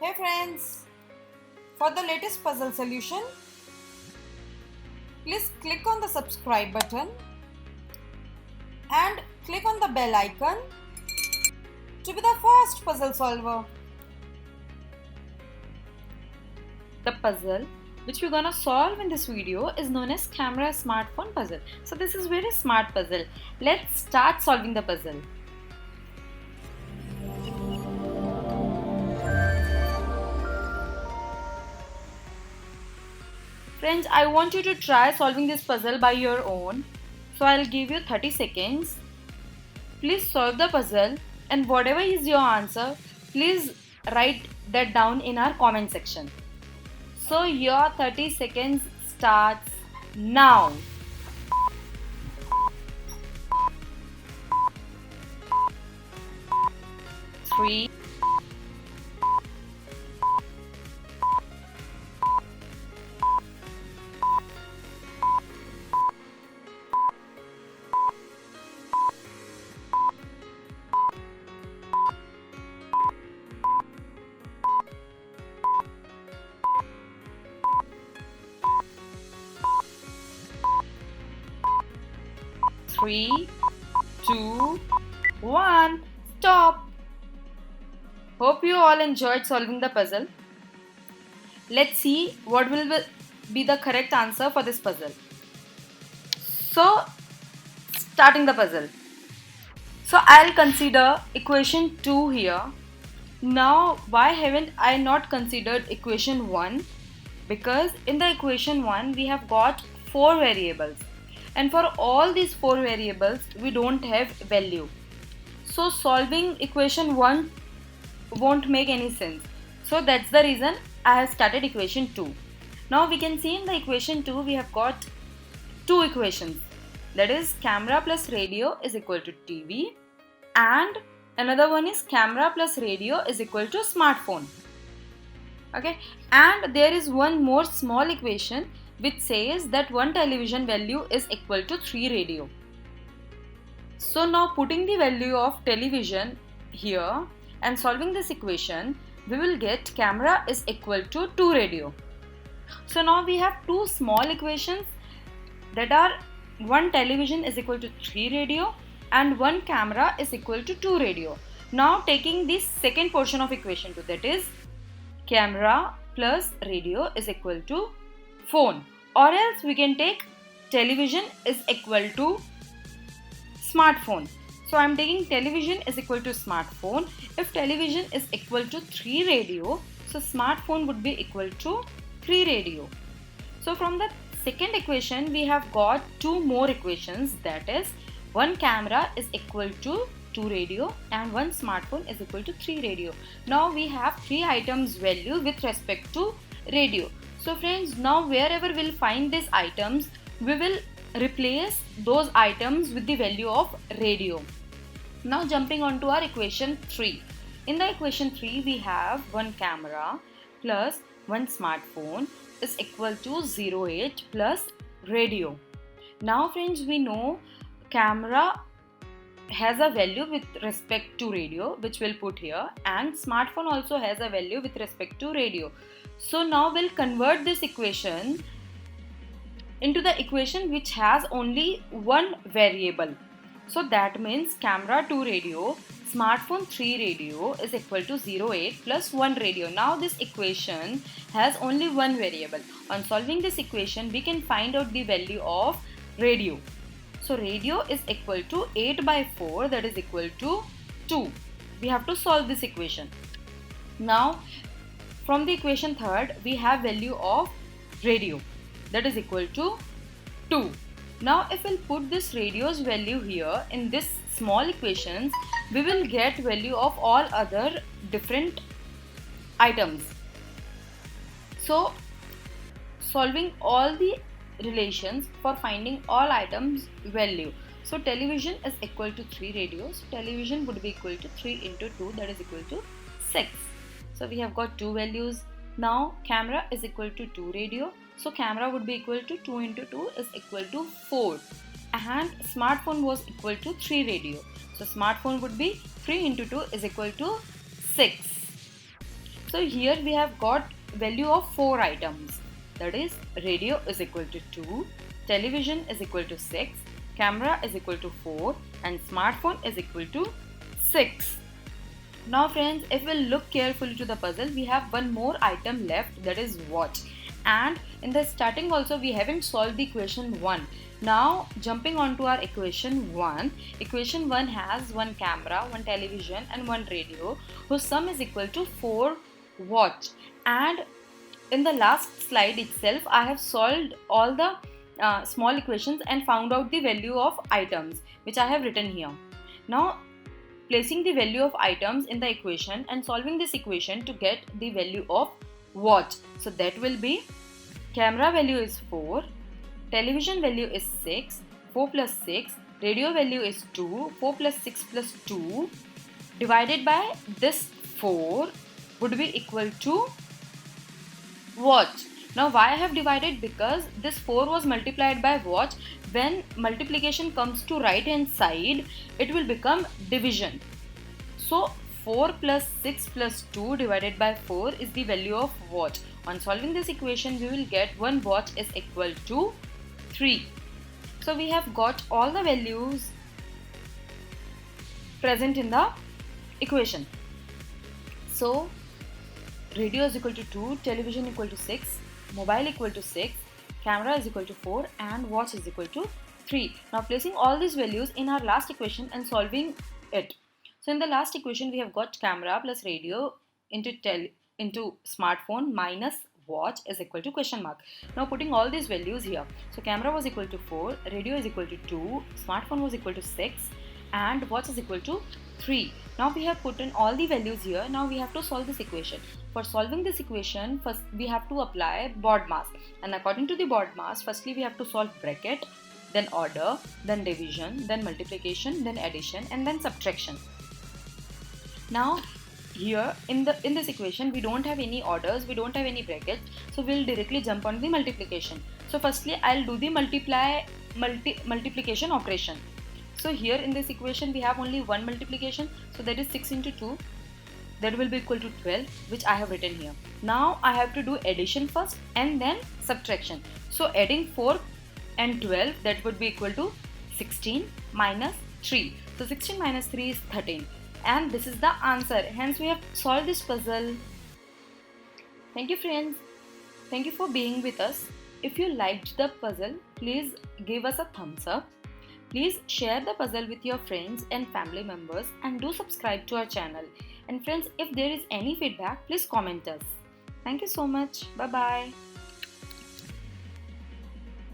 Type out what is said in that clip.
Hey friends, for the latest puzzle solution, please click on the subscribe button and click on the bell icon to be the first puzzle solver. The puzzle which we're gonna solve in this video is known as camera smartphone puzzle. So this is very smart puzzle. Let's start solving the puzzle. Friends, I want you to try solving this puzzle by your own. So I'll give you 30 seconds. Please solve the puzzle and whatever is your answer, please write that down in our comment section. So your 30 seconds starts now. 3, 3, 2, 1. Stop. Hope you all enjoyed solving the puzzle. Let's see what will be the correct answer for this puzzle. So, starting the puzzle. So, I'll consider equation 2 here. Now, why haven't I not considered equation 1? Because in the equation 1, we have got 4 variables. And for all these 4 variables, we don't have value. So, solving equation 1 won't make any sense. So that's the reason I have started equation 2. Now we can see in the equation 2 we have got two equations. That is camera plus radio is equal to TV and another one is camera plus radio is equal to smartphone. Okay, and there is one more small equation which says that one television value is equal to 3 radio. So now putting the value of television here and solving this equation, we will get camera is equal to 2 radio. So now we have two small equations that are one television is equal to 3 radio and one camera is equal to 2 radio. Now taking this second portion of equation 2, that is camera plus radio is equal to phone, or else we can take television is equal to smartphone. So I am taking television is equal to smartphone. If television is equal to 3 radio, so smartphone would be equal to 3 radio. So from the second equation we have got two more equations, that is one camera is equal to 2 radio and one smartphone is equal to 3 radio. Now we have 3 items value with respect to radio. So friends, now wherever we'll find these items, we will replace those items with the value of radio. Now jumping on to our equation 3. In the equation 3 we have one camera plus one smartphone is equal to 08 plus radio. Now friends, we know camera has a value with respect to radio, which we'll put here, and smartphone also has a value with respect to radio. So now we'll convert this equation into the equation which has only one variable. So that means camera 2 radio, smartphone 3 radio is equal to 08 plus 1 radio. Now this equation has only one variable. On solving this equation, we can find out the value of radio. So radio is equal to 8 by 4, that is equal to 2. We have to solve this equation. Now from the equation third, we have value of radio, that is equal to 2. Now if we'll put this radio's value here in this small equations, we will get value of all other different items. So solving all the relations for finding all items value. So television is equal to 3 radios. Television would be equal to 3 into 2, that is equal to 6. So we have got two values. Now camera is equal to 2 radio. So camera would be equal to 2 into 2 is equal to 4. And smartphone was equal to 3 radio. So smartphone would be 3 into 2 is equal to 6. So here we have got value of 4 items. That is, radio is equal to 2, television is equal to 6, camera is equal to 4, and smartphone is equal to 6. Now friends, if we look carefully to the puzzle, we have one more item left, that is watch. And in the starting also we haven't solved the equation 1. Now jumping on to our equation 1. Equation 1 has one camera, one television and one radio whose sum is equal to 4 watch. And in the last slide itself I have solved all the small equations and found out the value of items which I have written here. Now placing the value of items in the equation and solving this equation to get the value of watch. So that will be camera value is 4, television value is 6, 4 plus 6, radio value is 2, 4 plus 6 plus 2 divided by this 4 would be equal to watch. Now why I have divided? Because this 4 was multiplied by watch. When multiplication comes to right hand side, it will become division. So 4 plus 6 plus 2 divided by 4 is the value of watch. On solving this equation, we will get 1 watch is equal to 3. So we have got all the values present in the equation. So radio is equal to 2, television equal to 6, mobile equal to 6, camera is equal to 4 and watch is equal to 3. Now placing all these values in our last equation and solving it. So in the last equation we have got camera plus radio into smartphone minus watch is equal to question mark. Now putting all these values here. So camera was equal to 4, radio is equal to 2, smartphone was equal to 6 and watch is equal to 3. Now we have put in all the values here. Now we have to solve this equation. For solving this equation, first we have to apply BODMAS, and according to the BODMAS, firstly we have to solve bracket, then order, then division, then multiplication, then addition and then subtraction. Now here in this equation we don't have any orders, we don't have any brackets, so we'll directly jump on the multiplication. So firstly I'll do the multiplication operation. So here in this equation we have only one multiplication, so that is 6 into 2, that will be equal to 12, which I have written here. Now I have to do addition first and then subtraction. So adding 4 and 12, that would be equal to 16 minus 3. So 16 minus 3 is 13 and this is the answer. Hence we have solved this puzzle. Thank you friends. Thank you for being with us. If you liked the puzzle, please give us a thumbs up. Please share the puzzle with your friends and family members and do subscribe to our channel. And friends, if there is any feedback, please comment us. Thank you so much. Bye bye.